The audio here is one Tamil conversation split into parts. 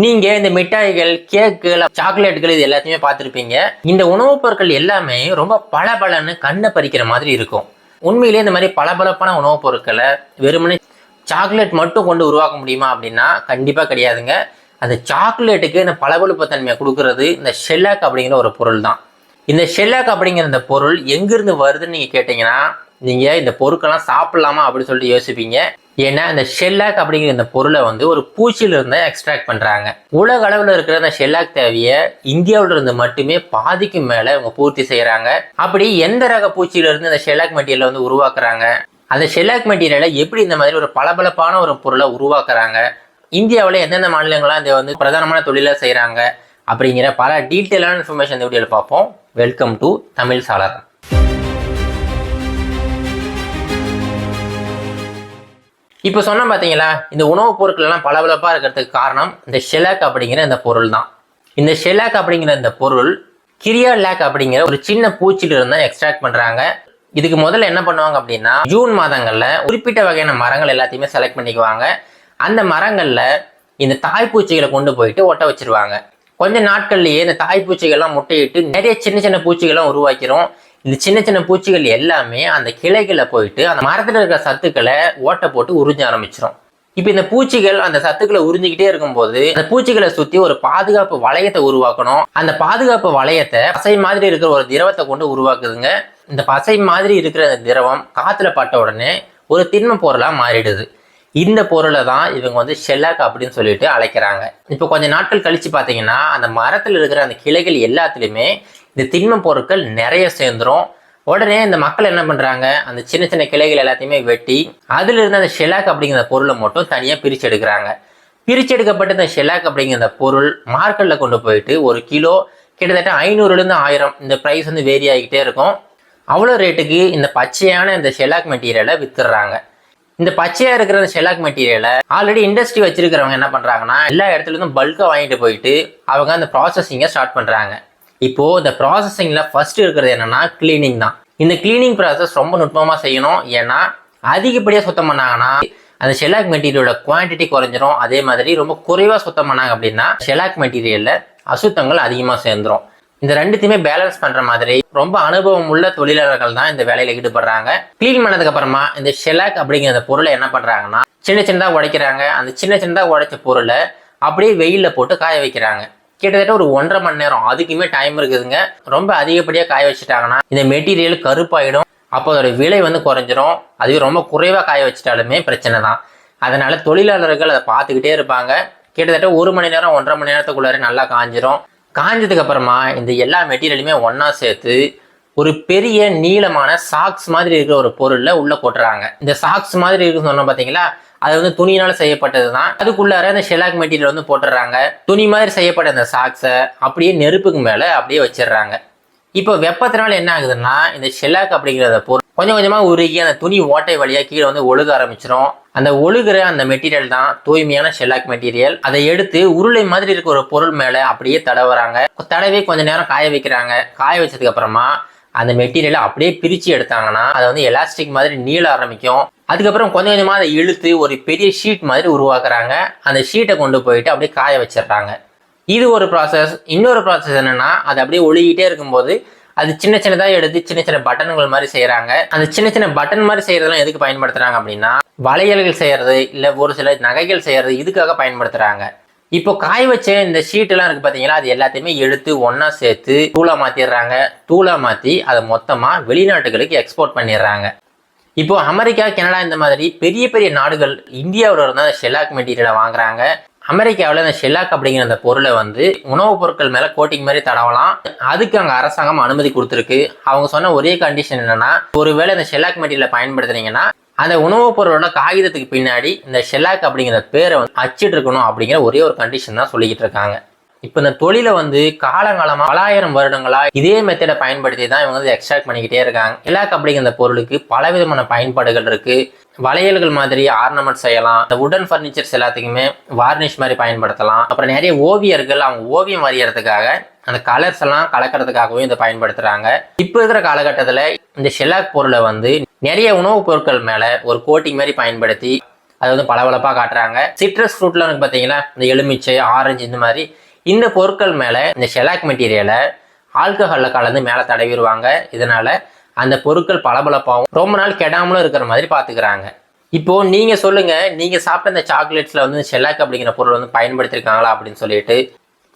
நீங்க இந்த மிட்டாய்கள், கேக்குகள், சாக்லேட்டுகள் இது எல்லாத்தையுமே பார்த்திருப்பீங்க. இந்த உணவுப் பொருட்கள் எல்லாமே ரொம்ப பளபளன்னு கண்ணை பறிக்கிற மாதிரி இருக்கும். உண்மையிலேயே இந்த மாதிரி பளபளப்பான உணவுப் பொருட்களை வெறுமனே சாக்லேட் மட்டும் கொண்டு உருவாக்க முடியுமா அப்படின்னா கண்டிப்பா கிடையாதுங்க. அந்த சாக்லேட்டுக்கு இந்த பளபளப்பு தன்மையை கொடுக்கறது இந்த ஷெல்லாக் அப்படிங்கிற ஒரு பொருள் தான். இந்த ஷெல்லாக் அப்படிங்கிற இந்த பொருள் எங்கிருந்து வருதுன்னு நீங்க கேட்டீங்கன்னா, நீங்க இந்த பொருட்கள்லாம் சாப்பிடலாமா அப்படின்னு சொல்லிட்டு யோசிப்பீங்க. ஏன்னா இந்த ஷெல்லாக் அப்படிங்கிற இந்த பொருளை ஒரு பூச்சியில இருந்து எக்ஸ்ட்ராக்ட் பண்றாங்க. உலக அளவில் இருக்கிற இந்த ஷெல்லாக் தேவையை இந்தியாவில இருந்து மட்டுமே பாதிக்கும் மேல இவங்க பூர்த்தி செய்யறாங்க. அப்படி எந்த ரக பூச்சியில இருந்து இந்த ஷெல்லாக் மெட்டீரியல் உருவாக்குறாங்க, அந்த ஷெல்லாக் மெட்டீரியலை எப்படி இந்த மாதிரி ஒரு பளபளப்பான ஒரு பொருளை உருவாக்குறாங்க, இந்தியாவில் எந்தெந்த மாநிலங்களாம் இதை பிரதானமான தொழிலை செய்யறாங்க அப்படிங்கிற பல டீட்டெயிலான இன்ஃபர்மேஷன் இந்த வீடியோவில் பார்ப்போம். வெல்கம் டு தமிழ் சாளரம். இப்போ சொன்ன பார்த்தீங்களா, இந்த உணவுப் பொருட்கள் எல்லாம் பளபளப்பாக இருக்கிறதுக்கு காரணம் இந்த ஷெல்லாக் அப்படிங்கிற இந்த பொருள் தான். இந்த ஷெல்லாக் அப்படிங்கிற இந்த பொருள் கிரியா லேக் அப்படிங்கிற ஒரு சின்ன பூச்சியில இருந்தால் எக்ஸ்ட்ராக்ட் பண்றாங்க. இதுக்கு முதல்ல என்ன பண்ணுவாங்க அப்படின்னா, ஜூன் மாதங்கள்ல குறிப்பிட்ட வகையான மரங்கள் எல்லாத்தையுமே செலக்ட் பண்ணிக்குவாங்க. அந்த மரங்கள்ல இந்த தாய்ப்பூச்சிகளை கொண்டு போயிட்டு ஒட்ட வச்சிருவாங்க. கொஞ்ச நாட்கள்லயே இந்த தாய்ப்பூச்சிகள்லாம் முட்டையிட்டு நிறைய சின்ன சின்ன பூச்சிகள்லாம் உருவாக்கிறோம். இந்த சின்ன சின்ன பூச்சிகள் எல்லாமே அந்த கிளைகளை போயிட்டு அந்த மரத்துல இருக்கிற சத்துக்களை ஓட்டை போட்டு உறிஞ்ச ஆரம்பிச்சிடும். இப்போ இந்த பூச்சிகள் அந்த சத்துக்களை உறிஞ்சிக்கிட்டே இருக்கும்போது அந்த பூச்சிகளை சுத்தி ஒரு பாதுகாப்பு வளையத்தை உருவாக்கணும். அந்த பாதுகாப்பு வளையத்தை பசை மாதிரி இருக்கிற ஒரு திரவத்தை கொண்டு உருவாக்குதுங்க. இந்த பசை மாதிரி இருக்கிற அந்த திரவம் காத்துல பட்ட உடனே ஒரு திண்ம பொருளா மாறிடுது. இந்த பொருளை தான் இவங்க ஷெல்லாக் அப்படின்னு சொல்லிட்டு அழைக்கிறாங்க. இப்போ கொஞ்ச நாட்கள் கழிச்சு பார்த்தீங்கன்னா, அந்த மரத்தில் இருக்கிற அந்த கிளைகள் எல்லாத்துலேயுமே இந்த திண்ம பொருட்கள் நிறைய சேர்ந்துரும். உடனே இந்த மக்கள் என்ன பண்றாங்க, அந்த சின்ன சின்ன கிளைகள் எல்லாத்தையுமே வெட்டி அதுல இருந்து அந்த ஷெல்லாக் அப்படிங்கிற பொருளை மட்டும் தனியா பிரிச்சு எடுக்கிறாங்க. பிரிச்சு எடுக்கப்பட்ட இந்த ஷெல்லாக் அப்படிங்கிற அந்த பொருள் மார்க்கெட்ல கொண்டு போயிட்டு ஒரு கிலோ கிட்டத்தட்ட 500லேருந்து 1000 இந்த பிரைஸ் வேரி ஆகிக்கிட்டே இருக்கும். அவ்வளோ ரேட்டுக்கு இந்த பச்சையான இந்த ஷெல்லாக் மெட்டீரியலை வித்துடுறாங்க. இந்த பச்சையா இருக்கிற இந்த ஷெல்லாக் மெட்டீரியலை ஆல்ரெடி இண்டஸ்ட்ரி வச்சிருக்கிறவங்க என்ன பண்றாங்கன்னா, எல்லா இடத்துல இருந்தும் பல்கா வாங்கிட்டு போயிட்டு அவங்க அந்த ப்ராசஸிங்கை ஸ்டார்ட் பண்றாங்க. இப்போ இந்த ப்ராசஸிங்ல ஃபர்ஸ்ட் இருக்கிறது என்னன்னா கிளீனிங் தான். இந்த கிளீனிங் ப்ராசஸ் ரொம்ப நுட்பமா செய்யணும். ஏன்னா அதிகப்படியா சுத்தம் பண்ணாங்கன்னா அந்த ஷெல்லாக் மெட்டீரியலோட குவான்டிட்டி குறைஞ்சிரும். அதே மாதிரி ரொம்ப குறைவா சுத்தம் பண்ணாங்க அப்படின்னா ஷெல்லாக் மெட்டீரியல்ல அசுத்தங்கள் அதிகமா சேர்ந்துரும். இந்த ரெண்டுத்தையுமே பேலன்ஸ் பண்ற மாதிரி ரொம்ப அனுபவம் உள்ள தொழிலாளர்கள் தான் இந்த வேலையில ஈடுபடுறாங்க. கிளீன் பண்ணதுக்கு அப்புறமா இந்த ஷெல்லாக் அப்படிங்கிற பொருளை என்ன பண்றாங்கன்னா, சின்ன சின்னதா உடைக்கிறாங்க. அந்த சின்ன சின்னதா உடைச்ச பொருளை அப்படியே வெயில்ல போட்டு காய வைக்கிறாங்க. கிட்டத்தட்ட ஒரு 1.5 மணி நேரம், அதுக்குமே டைம் இருக்குதுங்க. ரொம்ப அதிகப்படியா காய வச்சுட்டாங்கன்னா இந்த மெட்டீரியல் கருப்பாயிடும். அப்போ அதோட விலை குறைஞ்சிரும். அதுவே ரொம்ப குறைவா காய வச்சுட்டாலுமே பிரச்சனை தான். அதனால தொழிலாளர்கள் அதை பார்த்துக்கிட்டே இருப்பாங்க. கிட்டத்தட்ட 1 மணி நேரம் 1.5 மணி நேரத்துக்குள்ளார நல்லா காஞ்சிரும். காஞ்சதுக்கு அப்புறமா இந்த எல்லா மெட்டீரியலுமே ஒன்னா சேர்த்து ஒரு பெரிய நீளமான சாக்ஸ் மாதிரி இருக்கிற ஒரு பொருள்ல உள்ள கொட்டுறாங்க. இந்த சாக்ஸ் மாதிரி இருக்குன்னு சொன்னோம் பாத்தீங்களா, அது துணியினால செய்யப்பட்டது தான். அதுக்குள்ளார இந்த ஷெல்லாக் மெட்டீரியல் போட்டுறாங்க. துணி மாதிரி செய்யப்பட்ட அந்த சாக்ஸை அப்படியே நெருப்புக்கு மேல அப்படியே வச்சிடுறாங்க. இப்போ வெப்பத்தினால என்ன ஆகுதுன்னா, இந்த ஷெல்லாக் அப்படிங்கிற பொருள் கொஞ்சம் கொஞ்சமா உருகி அந்த துணி ஓட்டை வழியா கீழே ஒழுக ஆரம்பிச்சிடும். அந்த ஒழுகுற அந்த மெட்டீரியல் தான் தூய்மையான ஷெல்லாக் மெட்டீரியல். அதை எடுத்து உருளை மாதிரி இருக்க ஒரு பொருள் மேல அப்படியே தடவுறாங்க. தடவை கொஞ்ச நேரம் காய வைக்கிறாங்க. காய வச்சதுக்கு அப்புறமா அந்த மெட்டீரியலை அப்படியே பிரிச்சு எடுத்தாங்கன்னா அது எலாஸ்டிக் மாதிரி நீள ஆரம்பிக்கும். அதுக்கப்புறம் கொஞ்சம் கொஞ்சமா அதை இழுத்து ஒரு பெரிய ஷீட் மாதிரி உருவாக்குறாங்க. அந்த ஷீட்டை கொண்டு போயிட்டு அப்படியே காய வச்சிடுறாங்க. இது ஒரு ப்ராசஸ். இன்னொரு ப்ராசஸ் என்னன்னா, அது அப்படியே ஒழுகிட்டே இருக்கும்போது அது சின்ன சின்னதாக எடுத்து சின்ன சின்ன பட்டன்கள் மாதிரி செய்யறாங்க. அந்த சின்ன சின்ன பட்டன் மாதிரி செய்யறதெல்லாம் எதுக்கு பயன்படுத்துறாங்க அப்படின்னா, வளையல்கள் செய்யறது இல்ல ஒரு சில நகைகள் செய்யறது இதுக்காக பயன்படுத்துறாங்க. இப்போ காய வச்ச இந்த ஷீட் எல்லாம் இருக்கு பாத்தீங்களா, அது எல்லாத்தையுமே எடுத்து ஒன்னா சேர்த்து தூளா மாத்திடுறாங்க. தூளா மாத்தி அதை மொத்தமா வெளிநாட்டுகளுக்கு எக்ஸ்போர்ட் பண்ணிடுறாங்க. இப்போ அமெரிக்கா, கனடா இந்த மாதிரி பெரிய பெரிய நாடுகள் இந்தியாவில இருந்தா ஷெல்லாக் மெட்டீரியலை வாங்குறாங்க. அமெரிக்காவில் இந்த ஷெல்லாக் அப்படிங்கிற அந்த பொருளை உணவுப் பொருட்கள் மேல கோட்டிங் மாதிரி தடவலாம். அதுக்கு அங்க அரசாங்கம் அனுமதி கொடுத்துருக்கு. அவங்க சொன்ன ஒரே கண்டிஷன் என்னன்னா, ஒருவேளை இந்த ஷெல்லாக் மெட்டீரியலை பயன்படுத்துறீங்கன்னா அந்த உணவுப் பொருளோட காகிதத்துக்கு பின்னாடி இந்த ஷெல்லாக் அப்படிங்கிற பேரை அச்சிட்டு இருக்கணும் அப்படிங்கிற ஒரே ஒரு கண்டிஷன் தான் சொல்லிக்கிட்டு இருக்காங்க. இப்போ இந்த தொழிலை காலங்காலமா 1000 வருடங்களா இதே மெத்தடை பயன்படுத்தி தான் இவங்க எக்ஸ்ட்ராக்ட் பண்ணிக்கிட்டே இருக்காங்க. ஷெல்லாக் அப்படிங்கிற பொருளுக்கு பலவிதமான பயன்பாடுகள் இருக்கு. வளையல்கள் மாதிரி ஆர்னமெண்ட் செய்யலாம். இந்த உடன் ஃபர்னிச்சர்ஸ் எல்லாத்துக்குமே வார்னிஷ் மாதிரி பயன்படுத்தலாம். அப்புறம் நிறைய ஓவியர்கள் அவங்க ஓவியம் வரையறதுக்காக அந்த கலர்ஸ் எல்லாம் கலக்கிறதுக்காகவும் இதை பயன்படுத்துறாங்க. இப்போ இருக்கிற காலகட்டத்தில் இந்த ஷெல்லாக் பொருளை நிறைய உணவுப் பொருட்கள் மேல ஒரு கோட்டிங் மாதிரி பயன்படுத்தி அது வந்து பளபளப்பாக காட்டுறாங்க. சிட்ரஸ் ஃப்ரூட்ல வந்து பார்த்தீங்கன்னா இந்த எலுமிச்சை, ஆரஞ்சு இந்த மாதிரி இந்த பொருட்கள் மேலே இந்த ஷெலாக் மெட்டீரியலை ஆல்கஹாலில் கலந்து மேலே தடவிடுவாங்க. இதனால அந்த பொருட்கள் பளபளப்பாகவும் ரொம்ப நாள் கெடாமலும் இருக்கிற மாதிரி பார்த்துக்கிறாங்க. இப்போ நீங்க சொல்லுங்க, நீங்க சாப்பிட்ட இந்த சாக்லேட்ஸ்ல வந்து ஷெலாக் அப்படிங்கிற பொருள் வந்து பயன்படுத்திருக்காங்களா அப்படின்னு சொல்லிட்டு.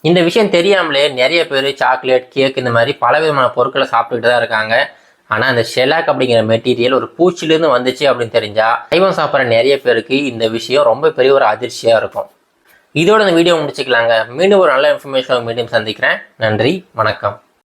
இந்த விஷயம் தெரியாமலே நிறைய பேர் சாக்லேட், கேக் இந்த மாதிரி பல விதமான பொருட்களை சாப்பிட்டுக்கிட்டு தான் இருக்காங்க. ஆனால் அந்த ஷெலாக் அப்படிங்கிற மெட்டீரியல் ஒரு பூச்சிலேருந்து வந்துச்சு அப்படின்னு தெரிஞ்சா சைவம் சாப்பிட்ற நிறைய பேருக்கு இந்த விஷயம் ரொம்ப பெரிய ஒரு அதிர்ச்சியாக இருக்கும். இதோட இந்த வீடியோ முடிச்சுக்கலாங்க. மீண்டும் ஒரு நல்ல இன்ஃபர்மேஷன் மீண்டும் சந்திக்கிறேன். நன்றி, வணக்கம்.